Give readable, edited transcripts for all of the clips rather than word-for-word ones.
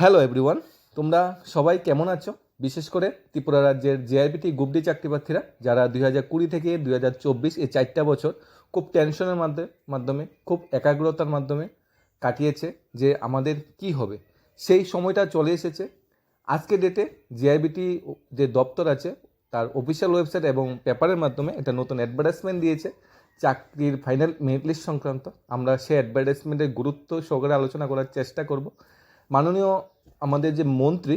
Hello everyone, তোমরা সবাই কেমন আছো? বিশেষ করে ত্রিপুরা রাজ্যের জেআরবিটি গ্রুপ ডি চাকরিপ্রার্থীরা যারা 2020 থেকে 2024 এই 4টা বছর খুব টেনশনের মাধ্যমে খুব একাগ্রতার মাধ্যমে কাটিয়েছে যে আমাদের কি হবে, সেই সময়টা চলে এসেছে। আজকে ডেটে জেআরবিটি যে দপ্তর আছে তার অফিসিয়াল ওয়েবসাইট এবং পেপারের মাধ্যমে একটা নতুন অ্যাডভার্টাইজমেন্ট দিয়েছে চাকরির ফাইনাল মেরিট লিস্ট সংক্রান্ত। আমরা সেই অ্যাডভার্টাইজমেন্টের গুরুত্ব সহকারে আলোচনা করার চেষ্টা করব। মাননীয় আমাদের যে মন্ত্রী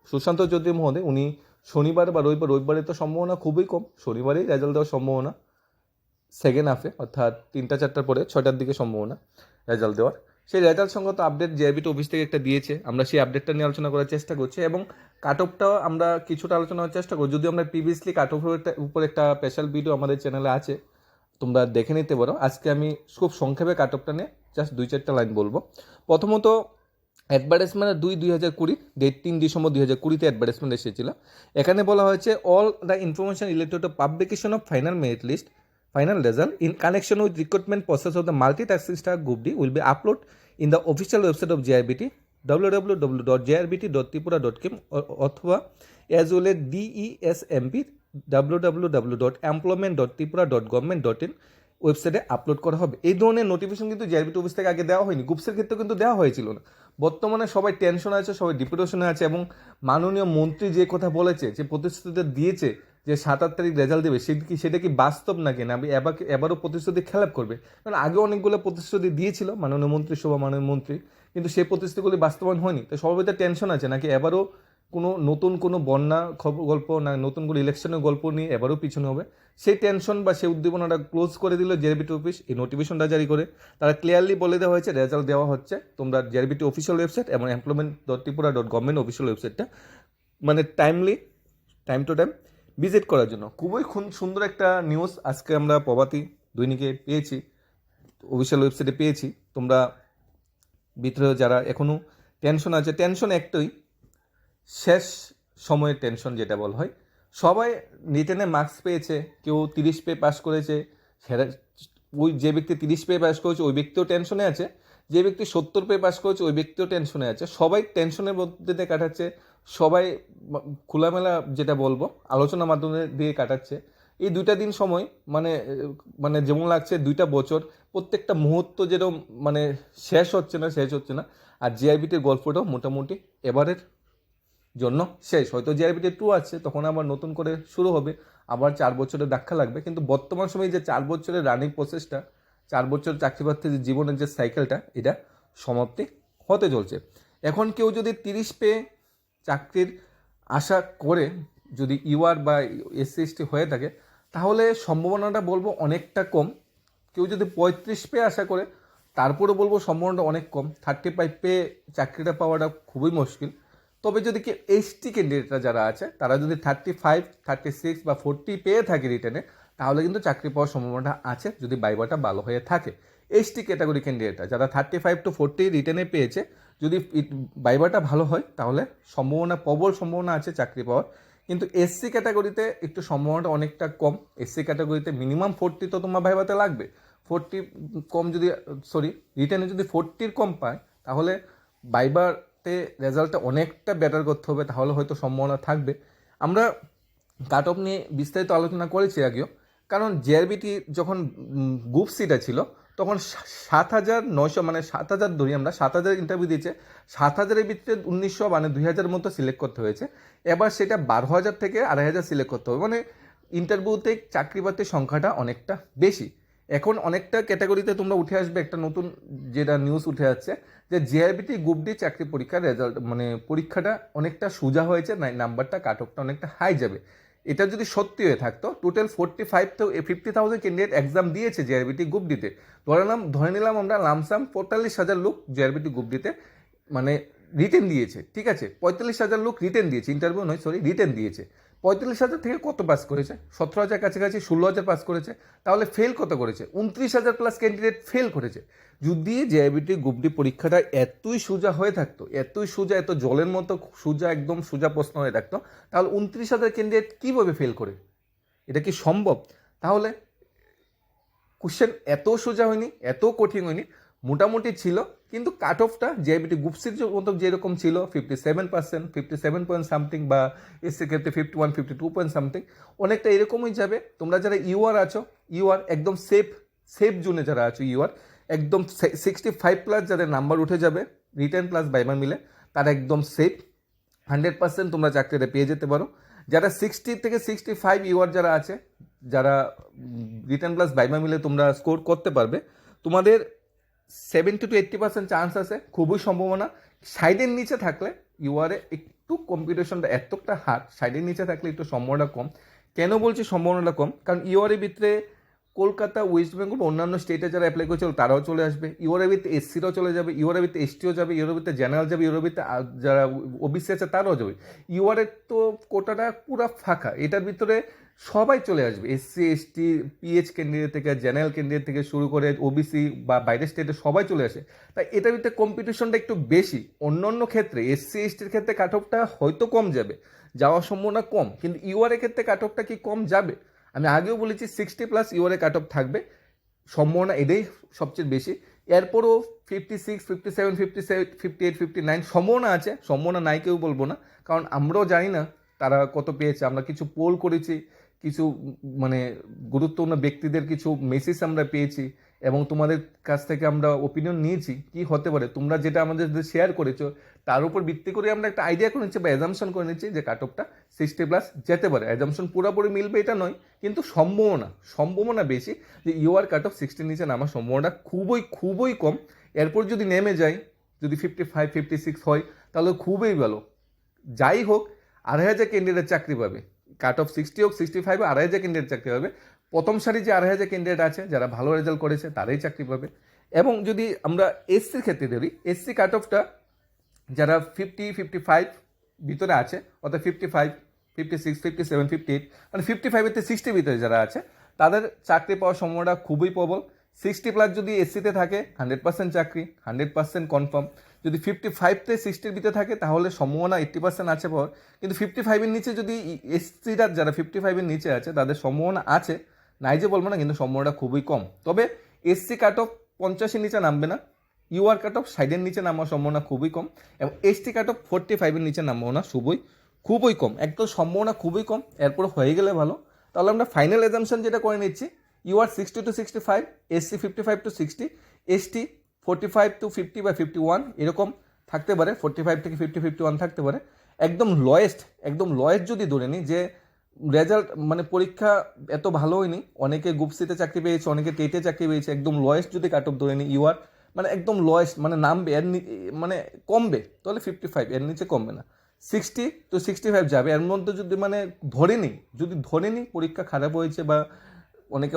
সুশান্ত চৌধুরী মহোদয়, উনি শনিবার বা রবিবারে তো সম্ভাবনা খুবই কম, শনিবারেই রেজাল্ট দেওয়ার সম্ভাবনা, সেকেন্ড হাফে অর্থাৎ 3টা-4টার পরে 6টার দিকে সম্ভাবনা রেজাল্ট দেওয়ার। সেই রেজাল্ট সংক্রান্ত আপডেট জেআরবিটি অফিস থেকে একটা দিয়েছে, আমরা সেই আপডেটটা নিয়ে আলোচনা করার চেষ্টা করছি এবং কাট অফটাও আমরা কিছুটা আলোচনা করার চেষ্টা করি। যদিও আমরা প্রিভিয়াসলি কাট অফের উপর একটা স্পেশাল ভিডিও আমাদের চ্যানেলে আছে, তোমরা দেখে নিতে পারো। আজকে আমি খুব সংক্ষেপে কাট অফটা নিয়ে জাস্ট 2-4টা লাইন বলবো। প্রথমত, অ্যাডভার্টাইজমেন্ট 2/2020, ডেট 3 ডিসেম্বর 2020-তে অ্যাডভার্টাইজমেন্ট এসেছিল। এখানে বলা হয়েছে all the information related to publication of final merit list, final result in connection with recruitment process of the multitasking staff group D will be upload in the official website of JRBT www.jrbt.tripura.com অথবা as well as DESMP www.employment.tripura.government.in ওয়েবসাইটে upload করা হবে। এই ধরনের notification কিন্তু JRBT office থেকে আগে দেওয়া হয়নি, গ্রুপসের ক্ষেত্রে কিন্তু দেওয়া হয়েছিল না। বর্তমানে সবাই টেনশনে আছে, সবাই ডিপ্রেশনে আছে এবং মাননীয় মন্ত্রী যে কথা বলেছে, যে প্রতিশ্রুতি দিয়েছে যে 7 তারিখ রেজাল্ট দেবে, সেটা কি বাস্তব নাকি না এবারও প্রতিশ্রুতি খেলাপ করবে? কারণ আগে অনেকগুলো প্রতিশ্রুতি দিয়েছিল মাননীয় মন্ত্রিসভা, মাননীয় মন্ত্রী, কিন্তু সেই প্রতিশ্রুতিগুলি বাস্তবায়ন হয়নি। তো সবাই তো টেনশন আছে নাকি এবারও নতুন কোনো বন্যা গল্প না নতুন কোনো ইলেকশনের গল্প নিয়ে এবারও পিছনে হবে। সেই টেনশন বা সেই উদ্দীপনাটা ক্লোজ করে দিল জেআরবিটি অফিস এই নোটিফিকেশনটা জারি করে। তারা ক্লিয়ারলি বলে দেওয়া হয়েছে রেজাল্ট দেওয়া হচ্ছে, তোমরা জেআরবিটি অফিসিয়াল ওয়েবসাইট এবং employment.tripura.government অফিসিয়াল ওয়েবসাইটটা মানে টাইম টু টাইম ভিজিট করার জন্য। খুবই সুন্দর একটা নিউজ আজকে আমরা প্রভাতী দৈনিকে পেয়েছি, অফিসিয়াল ওয়েবসাইটে পেয়েছি। তোমরা ভিতরে যারা এখনও টেনশন আছে, টেনশন একটাই, শেষ সময়ের টেনশন যেটা বলা হয়। সবাই রিটেনে মার্কস পেয়েছে, কেউ 30 পেয়ে পাস করেছে, সেটা ওই যে ব্যক্তি 30 পেয়ে পাস করেছে ওই ব্যক্তিও টেনশনে আছে, যে ব্যক্তি 70 পেয়ে পাস করেছে ওই ব্যক্তিও টেনশনে আছে। সবাই টেনশনের মধ্যে দিয়ে কাটাচ্ছে, সবাই খোলামেলা যেটা বলবো আলোচনার মাধ্যমে দিয়ে কাটাচ্ছে। এই 2টা দিন সময় মানে মানে যেমন লাগছে 2টা বছর, প্রত্যেকটা মুহূর্ত যেরকম মানে শেষ হচ্ছে না। আর জিআরবিটির গল্পটাও মোটামুটি এবারের জন্য শেষ। হয়তো জিআরবিটি 2 আছে, তখন আবার নতুন করে শুরু হবে, আবার 4 বছরের ধাক্কা লাগবে। কিন্তু বর্তমান সময়ে যে 4 বছরের রানিং প্রসেসটা, 4 বছর চাকরি প্রার্থীদের জীবনের যে সাইকেলটা, এটা সমাপ্তি হতে চলছে। এখন কেউ যদি 30 পেয়ে চাকরির আশা করে যদি ইউআর বা SC/ST হয়ে থাকে, তাহলে সম্ভাবনাটা বলবো অনেকটা কম। কেউ যদি 35 পেয়ে আশা করে, তারপরে বলবো সম্ভাবনাটা অনেক কম। 35 পেয়ে চাকরিটা পাওয়াটা খুবই মুশকিল। তবে যদি কি ST ক্যান্ডিডেটরা যারা আছে, তারা যদি 35, 36 বা 40 পেয়ে থাকে রিটেনে, তাহলে কিন্তু চাকরি পাওয়ার সম্ভাবনাটা আছে যদি বাইবাটা ভালো হয়ে থাকে। ST ক্যাটাগরি ক্যান্ডিডেটরা যারা 35 to 40 রিটেনে পেয়েছে, যদি বাইবাটা ভালো হয় তাহলে প্রবল সম্ভাবনা আছে চাকরি পাওয়ার। কিন্তু SC ক্যাটাগরিতে একটু সম্ভাবনাটা অনেকটা কম। SC ক্যাটাগরিতে মিনিমাম 40 তো তোমার ভাইবাতে লাগবে। 40 কম যদি রিটেনে যদি 40 কম পায়, তাহলে বাইবাতে রেজাল্টটা অনেকটা বেটার করতে হবে, তাহলে হয়তো সম্ভাবনা থাকবে। আমরা কাট অফ নিয়ে বিস্তারিত আলোচনা করেছি আগেও, কারণ জেআরবিটি যখন গ্রুপ সিটা ছিল তখন 7,900 মানে 7,000 ধরি আমরা, 7,000 ইন্টারভিউ দিয়েছে, 7,000-এর ভিতরে 1,900 মানে 2,000 মতো সিলেক্ট করতে হয়েছে। এবার সেটা 12,000 থেকে 2,500 সিলেক্ট করতে হবে, মানে ইন্টারভিউতে চাকরি প্রার্থীর সংখ্যাটা অনেকটা বেশি। এখন অনেকটা ক্যাটাগরিতে তোমরা উঠে আসবে, একটা নতুন যেটা নিউজ উঠে যাচ্ছে যে জেআরবিটি গ্রুপ ডি চাকরি পরীক্ষার রেজাল্ট মানে পরীক্ষাটা অনেকটা সোজা হয়েছে, নাম্বারটা কাট অফটা অনেকটা হাই যাবে। এটা যদি সত্যি হয়ে থাকতো, টোটাল 45 to 50,000 ক্যান্ডিডেট এক্সাম দিয়েছে জেআরবিটি গ্রুপ ডিতে। ধরে নিলাম আমরা লামসাম 45,000 লোক জেআরবিটি গ্রুপ ডিতে মানে রিটেন দিয়েছে, ঠিক আছে? 45,000 লোক রিটেন দিয়েছে, ইন্টারভিউ নয় রিটেন দিয়েছে। 45,000 থেকে কত পাস করেছে? 17,000 কাছাকাছি, 16,000 পাস করেছে। তাহলে ফেল কত করেছে? 29,000 প্লাস ক্যান্ডিডেট ফেল করেছে। যদি জেআরবিটি গ্রুপ ডি পরীক্ষাটা এতই সোজা হয়ে থাকতো, এতই সোজা, এত জলের মতো সোজা, একদম সোজা প্রশ্ন হয়ে থাকতো, তাহলে 29,000 ক্যান্ডিডেট কীভাবে ফেল করে? এটা কি সম্ভব? তাহলে কোশ্চেন এত সোজা হয়নি, এত কঠিন হয়নি, মোটামুটি ছিল, কিন্তু কাট অফটা জেআইবিটি গ্রুপ-সির মতো যেরকম ছিল 57%, 57 পয়েন্ট সামথিং, বা এসসির ক্ষেত্রে 51, 52 পয়েন্ট সামথিং, অনেকটা এরকমই যাবে। তোমরা যারা ইউআর আছো, ইউআর একদম সেফ জোনে যারা আছো, ইউআর একদম 65 প্লাস যাদের নাম্বার উঠে যাবে রিটেন প্লাস বাইমা মিলে, তারা একদম সেফ, 100% তোমরা চাকরিটা পেয়ে যেতে পারো। যারা 60 থেকে 65 ইউআর যারা আছে, যারা রিটার্ন প্লাস বাইমা মিলে তোমরা স্কোর করতে পারবে, তোমাদের 70 to 80% চান্স আছে, খুবই সম্ভাবনা। সাইডের নিচে থাকলে ইউআরে একটু কম্পিটিশনটা এতটা হার্ড, সাইডের নিচে থাকলে একটু সম্ভাবনা কম। কেন বলছি সম্ভাবনাটা কম? কারণ ইউআরের ভিতরে কলকাতা, ওয়েস্ট বেঙ্গল, অন্যান্য স্টেটে যারা অ্যাপ্লাই করেছিল তারাও চলে আসবে, ইউআরের ভিতরে এসসিরাও চলে যাবে, ইউআরের ভিতরে এসটিও যাবে, ইউআরের ভিতরে জেনারেল যাবে, ইউআরের ভিতরে যারা ওবিসি আছে তারাও যাবে। ইউআরের তো কোটাটা পুরো ফাঁকা, এটার ভিতরে সবাই চলে আসবে, এসসি, এসটি, পিএইচ ক্যান্ডিডেট থেকে, জেনারেল ক্যান্ডিডেট থেকে শুরু করে ওবিসি বা বাইরের স্টেটে সবাই চলে আসে। তাই এটার ভিতরে কম্পিটিশনটা একটু বেশি। অন্য ক্ষেত্রে এসসি, এসটির ক্ষেত্রে কাট অফটা হয়তো কম যাবে, যাওয়ার সম্ভাবনা কম, কিন্তু ইউআরের ক্ষেত্রে কাট অফটা কি কম যাবে? আমি আগেও বলেছি 60 প্লাস ইউআরে কাট অফ থাকবে, সম্ভাবনা এটাই সবচেয়ে বেশি। এরপরও 56, 57, 57, 58, 59 সম্ভাবনা আছে, সম্ভাবনা নাই কেউ বলবো না, কারণ আমরাও জানি না তারা কত পেয়েছে। আমরা কিছু পোল করেছি, কিছু মানে গুরুত্বপূর্ণ ব্যক্তিদের কিছু মেসেজ আমরা পেয়েছি, এবং তোমাদের কাছ থেকে আমরা ওপিনিয়ন নিয়েছি কি হতে পারে। তোমরা যেটা আমাদের শেয়ার করেছো তার উপর ভিত্তি করে আমরা একটা আইডিয়া করে নিচ্ছি বা অ্যাজামশন করে নিচ্ছি যে কাট অফটা 60 প্লাস যেতে পারে। অ্যাজামশন পুরোপুরি মিলবে এটা নয়, কিন্তু সম্ভাবনা বেশি যে ইউআর কাট অফ 60 নিচে নামার সম্ভাবনা খুবই কম। এরপর যদি নেমে যায়, যদি 55, 56 হয়, তাহলে খুবই ভালো। যাই হোক, 2,500 ক্যান্ডিডেট চাকরি পাবে, কাট অফ 60 হোক 65, 2,500 ক্যান্ডিডেট চাকরি পাবে। প্রথম সারি যে 2,500 ক্যান্ডিডেট আছে যারা ভালো রেজাল্ট করেছে তারাই চাকরি পাবে। এবং যদি আমরা এসসির ক্ষেত্রে ধরি, এসসি কাট অফটা যারা 50, 55 ভিতরে আছে, অর্থাৎ 55, 56, 57, 58, মানে 55 থেকে 60 ভিতরে যারা আছে, তাদের চাকরি পাওয়ার সম্ভাবনা খুবই প্রবল। 60 প্লাস যদি এসসিতে থাকে 100% চাকরি, 100% কনফার্ম। যদি 55 থেকে 60-র ভিতরে থাকে তাহলে সম্ভাবনা 80% আছে পাওয়ার। কিন্তু 55-এর নিচে যদি এসসিরা যারা 55-এর নিচে আছে তাদের সম্ভাবনা আছে, নাই যে বলবো না, কিন্তু সম্ভাবনা খুবই কম। তবে এসসি কাট অফ 50-এর নিচে নামবে না, ইউআর কাট অফ 60-এর নিচে নামার সম্ভাবনা খুবই কম, এবং এসটি কাট অফ 45-এর নিচে নামবো না, খুবই কম, একদম সম্ভাবনা খুবই কম। এরপর হয়ে গেলে ভালো। তাহলে আমরা ফাইনাল এজামশন যেটা করে নিচ্ছি, UR 60 to 65, SC 55 to 60, ST 45 to 50 বা 51 এরকম থাকতে পারে, 45 থেকে 50, 51 থাকতে পারে। একদম লয়েস্ট যদি ধরে নিই যে রেজাল্ট মানে পরীক্ষা এত ভালো হয়নি, অনেকে গ্রুপ সিতে চাকরি পেয়েছে, অনেকে টেটে চাকরি পেয়েছে, একদম লয়েস্ট যদি কাট অফ ধরে নিই ইউআর, মানে একদম লয়েস্ট, মানে নামবে এর মানে কমবে, তাহলে 55, এর নিচে কমবে না। 60 to 65 যাবে, এর মধ্যে যদি মানে ধরে নিই পরীক্ষা খারাপ হয়েছে বা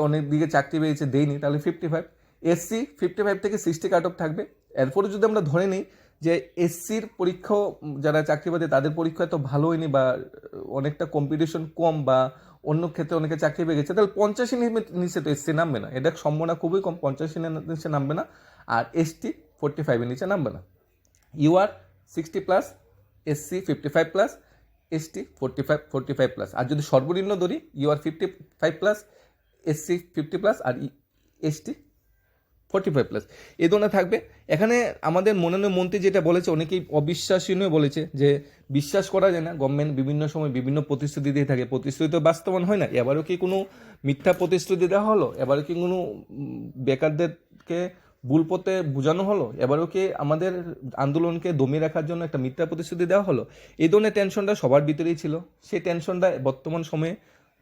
অনেক দিকে চাকরি পেয়েছে দেয়নি, তাহলে 55। এসসি 55 থেকে 60 কাট অফ থাকবে। এরপরে যদি আমরা ধরে নিই যে এসসির পরীক্ষাও যারা চাকরি পাচ্ছে তাদের পরীক্ষা তো ভালো হয়নি বা অনেকটা কম্পিটিশন কম, বা অন্য ক্ষেত্রে অনেকে চাকরি পেয়ে গেছে, তাহলে 50-এর নিচে তো এসসি নামবে না, এটা সম্ভাবনা খুবই কম, 50-এর নিচে নামবে না। আর এসটি 45-এর নিচে নামবে না। UR 60 plus, SC 55 plus, ST 45 plus. আর যদি সর্বনিম্ন ধরি, ইউআর 55 প্লাস, এসসি 50 প্লাস, আর এসটি 45 প্লাস, এই ধরনের থাকবে। এখানে আমাদের মাননীয় মন্ত্রী যেটা বলেছে, অনেকেই অবিশ্বাসনীয় বলেছে যে বিশ্বাস করা যায় না, গভর্নমেন্ট বিভিন্ন সময় বিভিন্ন প্রতিশ্রুতি দিয়ে থাকে, প্রতিশ্রুতি তো বাস্তবায়ন হয় না। এবারও কি কোনো মিথ্যা প্রতিশ্রুতি দেওয়া হলো? এবারও কি কোনো বেকারদেরকে ভুল পথে বোঝানো হলো? এবারও কি আমাদের আন্দোলনকে দমিয়ে রাখার জন্য একটা মিথ্যা প্রতিশ্রুতি দেওয়া হলো? এই ধরনের টেনশনটা সবার ভিতরেই ছিল, সেই টেনশনটা বর্তমান সময়ে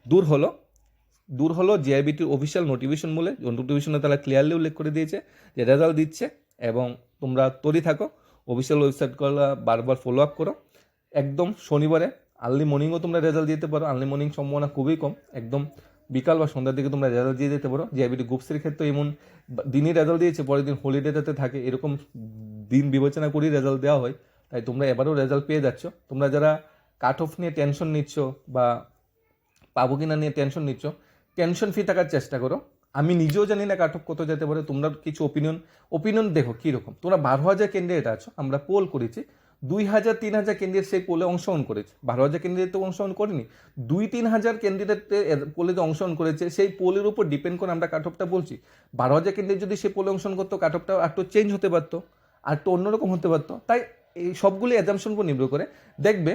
দূর হলো জেআইবিটির অফিসিয়াল নোটিফিকেশন বলে। নোটিফিকেশনে তারা ক্লিয়ারলি উল্লেখ করে দিয়েছে যে রেজাল্ট দিচ্ছে, এবং তোমরা তৈরি থাকো, অফিসিয়াল ওয়েবসাইটগুলো বারবার ফলো আপ করো। একদম শনিবারে আর্লি মর্নিংও তোমরা রেজাল্ট দিতে পারো, আর্লি মর্নিং সম্ভাবনা খুবই কম, একদম বিকাল বা সন্ধ্যার দিকে তোমরা রেজাল্ট দিয়ে দিতে পারো। জেআইবিটি গ্রুপসের ক্ষেত্রে এমন দিনই রেজাল্ট দিয়েছে, পরের দিন হলিডেতে থাকে, এরকম দিন বিবেচনা করেই রেজাল্ট দেওয়া হয়। তাই তোমরা এবারও রেজাল্ট পেয়ে যাচ্ছ। তোমরা যারা কাট অফ নিয়ে টেনশন নিচ্ছ বা পাবো কিনা নিয়ে টেনশন নিচ্ছ, টেনশন ফ্রি থাকার চেষ্টা করো। আমি নিজেও জানি না কাট অফ কত যেতে পারে, তোমরা কিছু ওপিনিয়ন দেখো কীরকম। তোমরা 12,000 ক্যান্ডিডেট আছো, আমরা পোল করেছি, 2,000, 3,000 ক্যান্ডিডেট সেই পোলে অংশগ্রহণ করেছে। 12,000 ক্যান্ডিডেট তো অংশগ্রহণ করেনি, 2-3 হাজার ক্যান্ডিডেট পোলে যে অংশগ্রহণ করেছে, সেই পোলের উপর ডিপেন্ড করে আমরা কাট অফটা বলছি। 12,000 ক্যান্ডিডেট যদি সেই পোলে অংশগ্রহণ করতো, কাট অফটা একটু চেঞ্জ হতে পারতো। আর তো অন্যরকম হতে পারতো। তাই এই সবগুলি অ্যাজামশন উপর নির্ভর করে। দেখবে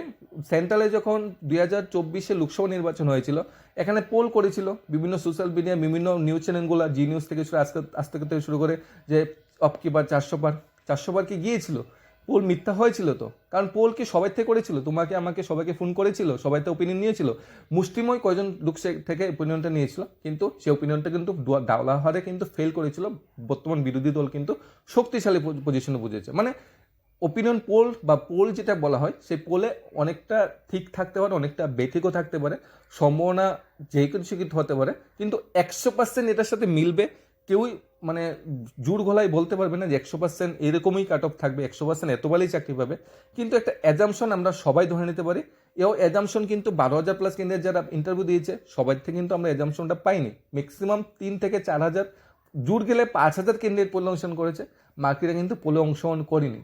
সেন্ট্রালে যখন 2024 লোকসভা নির্বাচন হয়েছিল, এখানে পোল করেছিল বিভিন্ন সোশ্যাল মিডিয়া, বিভিন্ন নিউজ চ্যানেলগুলো, জি নিউজ থেকে শুরু আজকে থেকে শুরু করে, যে অবকি বার 400 বার কি গিয়েছিল? পোল মিথ্যা হয়েছিল তো, কারণ পোল কি সবাই থেকে করেছিল? তোমাকে আমাকে সবাইকে ফোন করেছিল, সবাই তো ওপিনিয়ন নিয়েছিল। মুষ্টিময় কয়জন লোক থেকে ওপিনিয়নটা নিয়েছিল, কিন্তু সেই ওপিনিয়নটা কিন্তু দাওলাহারে কিন্তু ফেল করেছিল। বর্তমান বিরোধী দল কিন্তু শক্তিশালী পজিশনে বুঝেছে। মানে ওপিনিয়ন পোল বা পোল যেটা বলা হয়, সেই পোলে অনেকটা ঠিক থাকতে পারে, অনেকটা বেঠিকও থাকতে পারে, সম্ভাবনা যে কিছু কিছু হতে পারে, কিন্তু 100% এটার সাথে মিলবে কেউই মানে জোর গলায় বলতে পারবে না যে 100% এরকমই কাট অফ থাকবে, 100% এত বালেই চাকরি পাবে। কিন্তু একটা অ্যাজামশন আমরা সবাই ধরে নিতে পারি। এও অ্যাজামশন কিন্তু 12,000 প্লাস কেন্দ্রের যারা ইন্টারভিউ দিয়েছে সবাই থেকে কিন্তু আমরা অ্যাজামশনটা পাইনি। ম্যাক্সিমাম 3 থেকে 4,000, জোর গেলে 5,000 কেন্দ্রের পোলে অংশগ্রহণ করেছে। বাকিরা কিন্তু পোলে অংশগ্রহণ করেনি।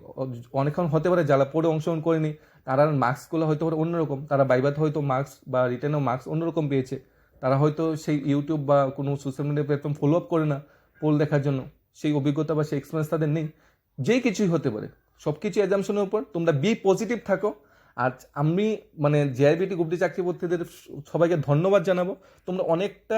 অনেকক্ষণ হতে পারে যারা পোলে অংশগ্রহণ করেনি তারা মার্কসগুলো হয়তো অন্যরকম, তারা বাইবাতে হয়তো মার্কস বা রিটেনেও মার্কস অন্যরকম পেয়েছে। তারা হয়তো সেই ইউটিউব বা কোনো social media platform follow up করে না পোল দেখার জন্য, সেই অভিজ্ঞতা বা সেই এক্সপিরিয়েন্স তাদের নেই। যেই কিছুই হতে পারে, সব কিছু অ্যাজামশনের উপর। তোমরা বি পজিটিভ থাকো। আর আমি মানে জেআইবিটি গ্রুপ ডি চাকরিপ্রার্থীদের সবাইকে ধন্যবাদ জানাবো। তোমরা অনেকটা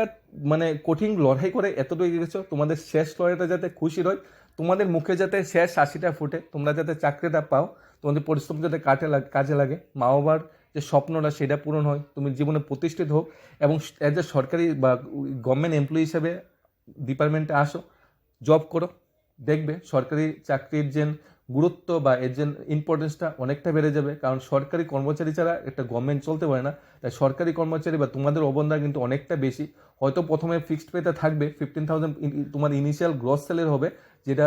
মানে কঠিন লড়াই করে এতটুকু এগিয়ে গেছো। তোমাদের শেষ লড়াইটা যাতে খুশির হয়, তোমাদের মুখে যাতে শেষ হাসিটা ফুটে, তোমরা যাতে চাকরিটা পাও, তোমাদের পরিশ্রম যাতে কাজে লাগে, মা বাবার যে স্বপ্নটা সেটা পূরণ হয়, তুমি জীবনে প্রতিষ্ঠিত হোক, এবং অ্যাজ এ সরকারি বা গভর্নমেন্ট এমপ্লয়ি হিসেবে ডিপার্টমেন্টে আসো, জব করো। দেখবে সরকারি চাকরির যে গুরুত্ব বা এর যে ইম্পর্টেন্সটা অনেকটা বেড়ে যাবে। কারণ সরকারি কর্মচারী ছাড়া একটা গভর্নমেন্ট চলতে পারে না। তাই সরকারি কর্মচারী বা তোমাদের অবদান কিন্তু অনেকটা বেশি। হয়তো প্রথমে ফিক্সড পেতে থাকবে 15,000, তোমার ইনিশিয়াল গ্রস স্যালারি হবে, যেটা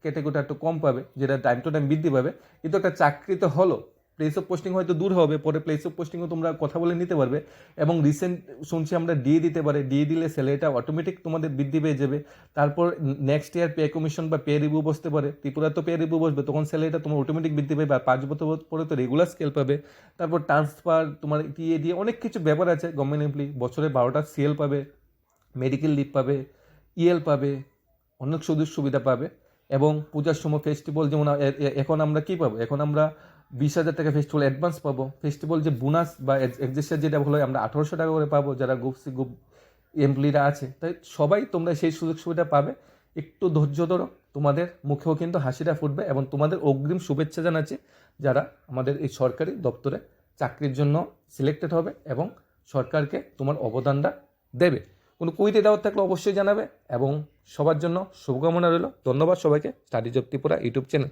ক্যাটেগরিটা একটু কম পাবে, যেটা টাইম টু টাইম বৃদ্ধি পাবে। কিন্তু একটা চাকরি তো হলো, প্লেস অফ পোস্টিং হয়তো দূর হবে, পরে প্লেস অফ পোস্টিংও তোমরা কথা বলে নিতে পারবে। এবং রিসেন্ট শুনছি আমরা ডিএ দিতে পারে, ডিএ দিলে স্যালারিটা অটোমেটিক তোমাদের বৃদ্ধি পেয়ে যাবে। তারপর নেক্সট ইয়ার পে কমিশন বা পে রিভিউ বসতে পারে, ত্রিপুরা তো পে রিভিউ বসবে, তখন স্যালারিটা তোমার অটোমেটিক বৃদ্ধি পাবে। আর 5 বছর পরে তো রেগুলার স্কেল পাবে। তারপর ট্রান্সফার, তোমার টিএ দিয়ে অনেক কিছু ব্যাপার আছে। গভর্নমেন্ট এমপ্লয়ি বছরে 12টা সিএল পাবে, মেডিকেল লিভ পাবে, ইএল পাবে, অনেক সুযোগ সুবিধা পাবে। এবং পূজার সময় ফেস্টিভ্যাল, যেমন এখন আমরা কি পাবো, এখন আমরা 20,000 টাকা ফেস্টিভ্যাল অ্যাডভান্স পাবো। ফেস্টিভ্যাল যে বোনাস বা এক্সেসের যেটা ভালো হয়, আমরা 1800 টাকা করে পাবো যারা গ্রুপ এমপ্লয়িরা আছে। তাই সবাই তোমরা সেই সুযোগ সুবিধা পাবে। একটু ধৈর্য ধরো, তোমাদের মুখেও কিন্তু হাসিটা ফুটবে। এবং তোমাদের অগ্রিম শুভেচ্ছা জানাচ্ছি যারা আমাদের এই সরকারি দপ্তরে চাকরির জন্য সিলেক্টেড হবে এবং সরকারকে তোমার অবদানটা দেবে। কোনো কুইতে দেওয়ার থাকলে অবশ্যই জানাবে। এবং সবার জন্য শুভকামনা রইল। ধন্যবাদ সবাইকে। Study job Tripura YouTube channel